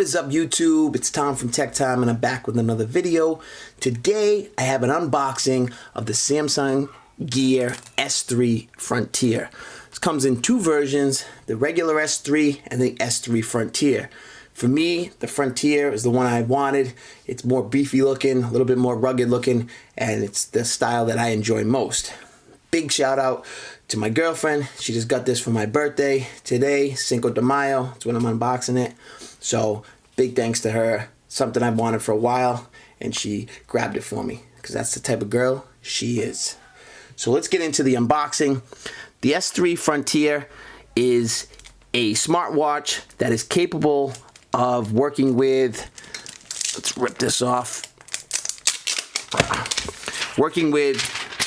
is up, YouTube? It's Tom from Tech Time, and I'm back with another video. Today I have an unboxing of the Samsung Gear S3 Frontier. This comes in two versions, the regular S3 and the S3 Frontier. For me, the Frontier is the one I wanted. It's more beefy looking, a little bit more rugged looking, and it's the style that I enjoy most. Big shout out to my girlfriend. She just got this for my birthday today, Cinco de Mayo. That's when I'm unboxing it. So big thanks to her. Something I've wanted for a while, and she grabbed it for me because that's the type of girl she is. So let's get into the unboxing. The S3 Frontier is a smartwatch that is capable of working with, let's rip this off, working with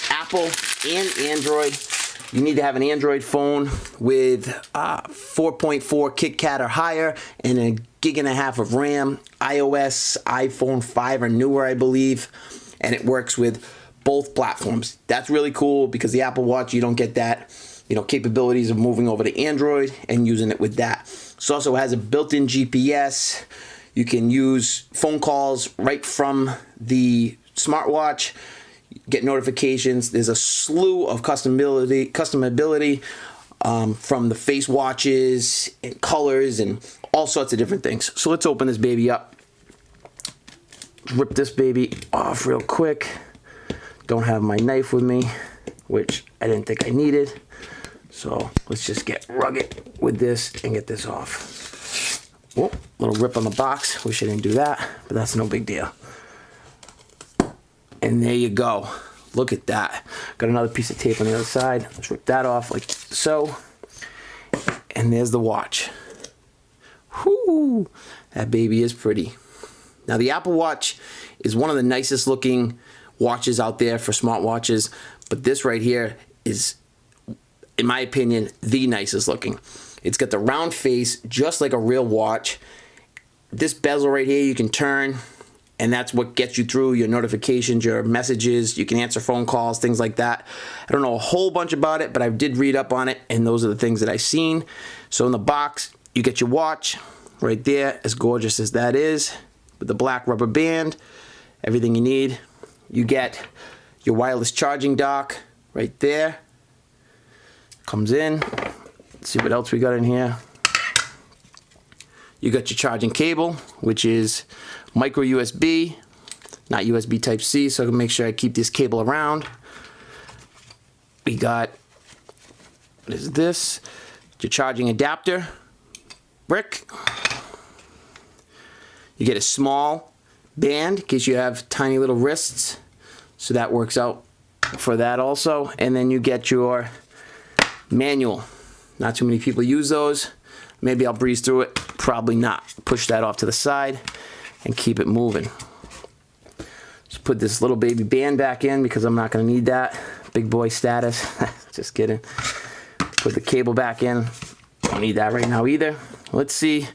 Apple and Android. You need to have an Android phone with 4.4 KitKat or higher and a 1.5 GB of RAM. iOS, iPhone 5 or newer, I believe, and it works with both platforms. That's really cool because the Apple Watch, you don't get that, capabilities of moving over to Android and using it with that. It also has a built-in GPS. You can use phone calls right from the smartwatch. Get notifications. There's a slew of customability from the face watches and colors and all sorts of different things. So let's open this baby up. Rip this baby off real quick. Don't have my knife with me, which I didn't think I needed. So let's just get rugged with this and get this off. Whoa, little rip on the box. Wish I didn't do that, but that's no big deal. And there you go. Look at that. Got another piece of tape on the other side. Let's rip that off like so. And there's the watch. Whoo! That baby is pretty. Now the Apple Watch is one of the nicest looking watches out there for smartwatches, but this right here is, in my opinion, the nicest looking. It's got the round face just like a real watch. This bezel right here you can turn, and that's what gets you through your notifications, your messages. You can answer phone calls, things like that. I don't know a whole bunch about it, but I did read up on it, and those are the things that I've seen. So in the box, you get your watch right there, as gorgeous as that is, with the black rubber band, everything you need. You get your wireless charging dock right there. Comes in. Let's see what else we got in here. You got your charging cable, which is micro USB, not USB Type-C, so I can make sure I keep this cable around. We got, what is this? Your charging adapter, brick. You get a small band in case you have tiny little wrists, so that works out for that also. And then you get your manual. Not too many people use those. Maybe I'll breeze through it, probably not. Push that off to the side and keep it moving. Just put this little baby band back in because I'm not going to need that. Big boy status. Just kidding. Put the cable back in. Don't need that right now either. Let's see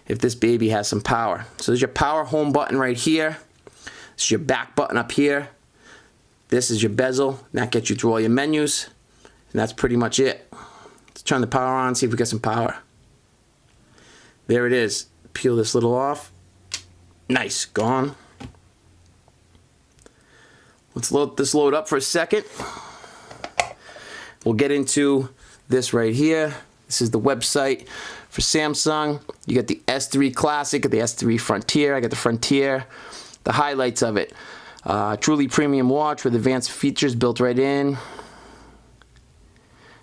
if this baby has some power. So there's your power home button right here. This is your back button up here. This is your bezel. That gets you through all your menus. And that's pretty much it. Let's turn the power on, see if we get some power. There it is. Peel this little off. Nice, gone. Let's load this load up for a second. We'll get into this right here. This is the website for Samsung. You got the S3 Classic, the S3 Frontier. I got the Frontier. The highlights of it. Truly premium watch with advanced features built right in.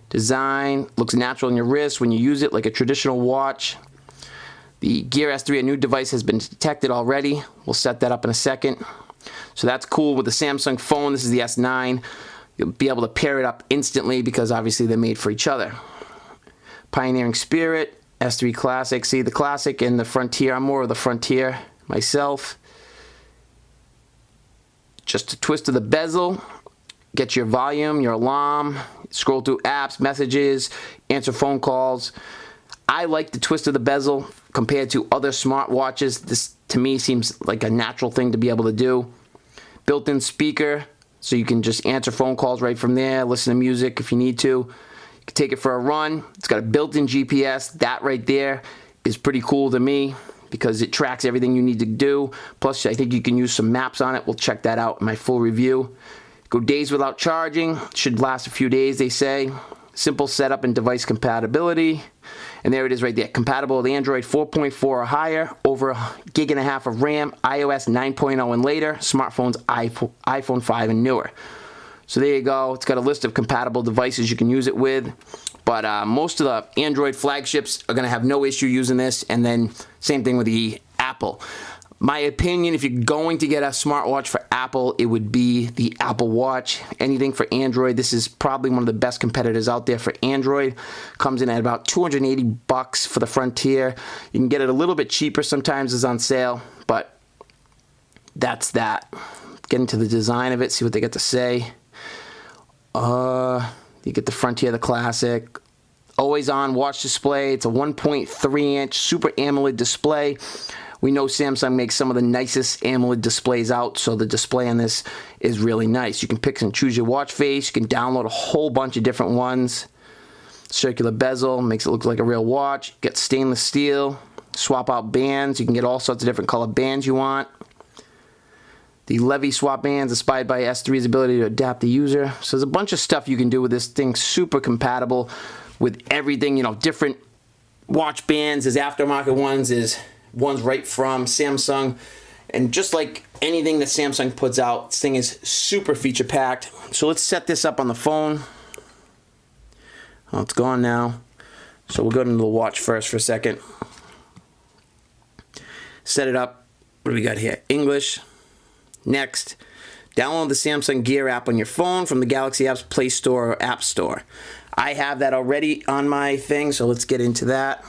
Design looks natural in your wrist when you use it like a traditional watch. The Gear S3, a new device, has been detected already. We'll set that up in a second. So that's cool with the Samsung phone. This is the S9. You'll be able to pair it up instantly because obviously they're made for each other. Pioneering spirit, S3 Classic. See, the Classic and the Frontier. I'm more of the Frontier myself. Just a twist of the bezel. Get your volume, your alarm, scroll through apps, messages, answer phone calls. I like the twist of the bezel compared to other smartwatches. This, to me, seems like a natural thing to be able to do. Built-in speaker, so you can just answer phone calls right from there, listen to music if you need to. You can take it for a run. It's got a built-in GPS. That right there is pretty cool to me. because it tracks everything you need to do. Plus, I think you can use some maps on it. We'll check that out in my full review. Go days without charging. Should last a few days, they say. Simple setup and device compatibility. And there it is right there. Compatible with Android 4.4 or higher, over 1.5 GB of RAM, iOS 9.0 and later, smartphones iPhone 5 and newer. So there you go. It's got a list of compatible devices you can use it with. But most of the Android flagships are going to have no issue using this. And then same thing with the Apple. My opinion, if you're going to get a smartwatch for Apple, it would be the Apple Watch. Anything for Android, this is probably one of the best competitors out there for Android. Comes in at about $280 for the Frontier. You can get it a little bit cheaper sometimes, it's on sale, but that's that. Get into the design of it, see what they got to say. You get the Frontier, the Classic. Always on watch display. It's a 1.3-inch Super AMOLED display. We know Samsung makes some of the nicest AMOLED displays out, so the display on this is really nice. You can pick and choose your watch face. You can download a whole bunch of different ones. Circular bezel makes it look like a real watch. Get stainless steel. Swap out bands. You can get all sorts of different color bands you want. The Levy swap bands inspired by S3's ability to adapt the user. So there's a bunch of stuff you can do with this thing. Super compatible with everything. You know, different watch bands. There's aftermarket ones. There's one's right from Samsung, and just like anything that Samsung puts out, this thing is super feature packed. So let's set this up on the phone. Oh, it's gone now, so we'll go into the watch first for a second. Set it up. What do we got here? English. Next, download the Samsung Gear app on your phone from the Galaxy Apps Play Store or App Store. I have that already on my thing, so let's get into that.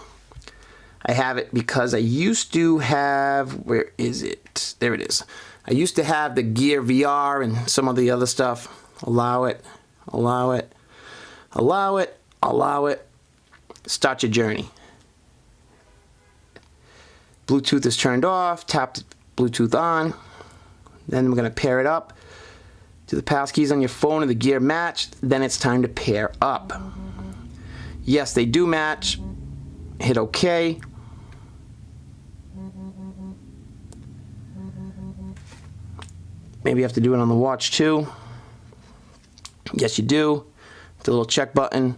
I have it because I used to have, where is it? There it is. I used to have the Gear VR and some of the other stuff. Allow it, allow it, allow it, allow it. Start your journey. Bluetooth is turned off, tap Bluetooth on. Then we're going to pair it up to the passkeys on your phone and the Gear match. Then it's time to pair up. Yes, they do match. Hit OK. Maybe you have to do it on the watch too. Yes, you do. The little check button.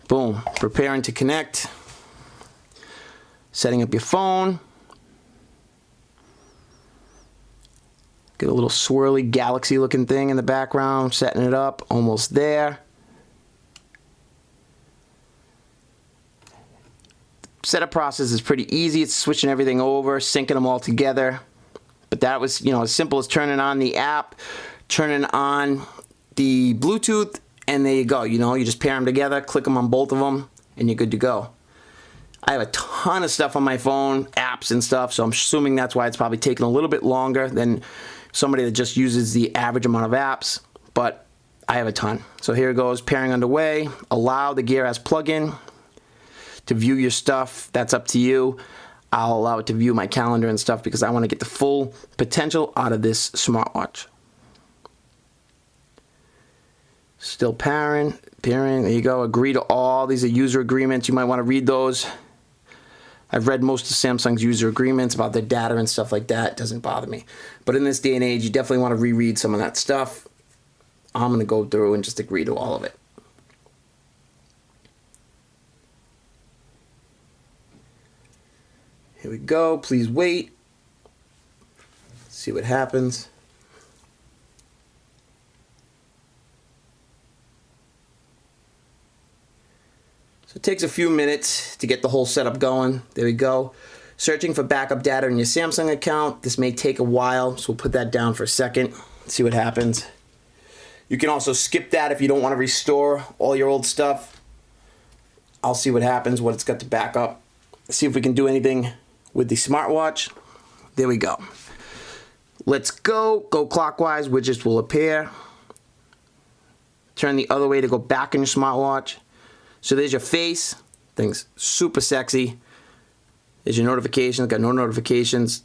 Boom. Preparing to connect. Setting up your phone. Get a little swirly galaxy looking thing in the background. Setting it up. Almost there. Setup process is pretty easy. It's switching everything over, syncing them all together. But that was, you know, as simple as turning on the app, turning on the Bluetooth, and there you go. You know, you just pair them together, click them on both of them, and you're good to go. I have a ton of stuff on my phone, apps and stuff, so I'm assuming that's why it's probably taking a little bit longer than somebody that just uses the average amount of apps, but I have a ton. So here it goes, pairing underway. Allow the Gear as plugin to view your stuff. That's up to you. I'll allow it to view my calendar and stuff because I want to get the full potential out of this smartwatch. Still pairing, there you go. Agree to all. These are user agreements. You might want to read those. I've read most of Samsung's user agreements about their data and stuff like that. It doesn't bother me. But in this day and age, you definitely want to reread some of that stuff. I'm going to go through and just agree to all of it. Here we go. Please wait. See what happens. So it takes a few minutes to get the whole setup going. There we go. Searching for backup data in your Samsung account. This may take a while, so we'll put that down for a second. See what happens. You can also skip that if you don't want to restore all your old stuff. I'll see what happens, what it's got to back up. See if we can do anything with the smartwatch. There we go. Let's go. Go clockwise. Widgets will appear. Turn the other way to go back in your smartwatch. So there's your face. Thing's super sexy. There's your notifications. Got no notifications.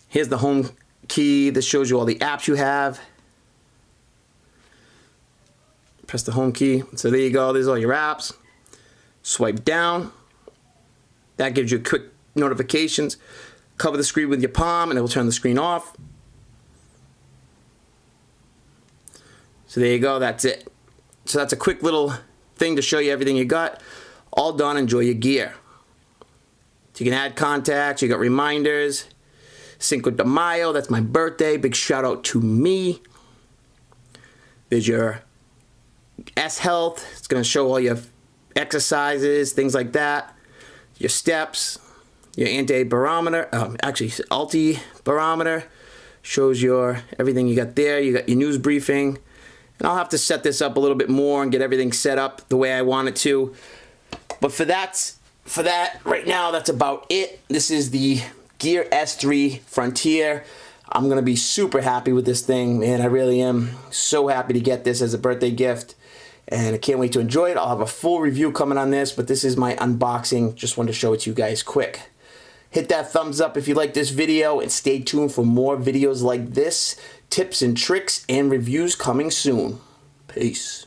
Here's the home key. This shows you all the apps you have. Press the home key. So there you go. There's all your apps. Swipe down. That gives you quick notifications. Cover the screen with your palm and it will turn the screen off. So there you go, that's it. So that's a quick little thing to show you everything you got. All done, enjoy your gear. So you can add contacts, you got reminders, Cinco de Mayo, that's my birthday, big shout out to me. There's your S Health, it's gonna show all your exercises, things like that. Your steps, your anti-barometer, barometer, shows your everything you got there. You got your news briefing. And I'll have to set this up a little bit more and get everything set up the way I want it to. But for that, right now, that's about it. This is the Gear S3 Frontier. I'm going to be super happy with this thing, man. I really am so happy to get this as a birthday gift. And I can't wait to enjoy it. I'll have a full review coming on this, but this is my unboxing. Just wanted to show it to you guys quick. Hit that thumbs up if you like this video and stay tuned for more videos like this. Tips and tricks and reviews coming soon. Peace.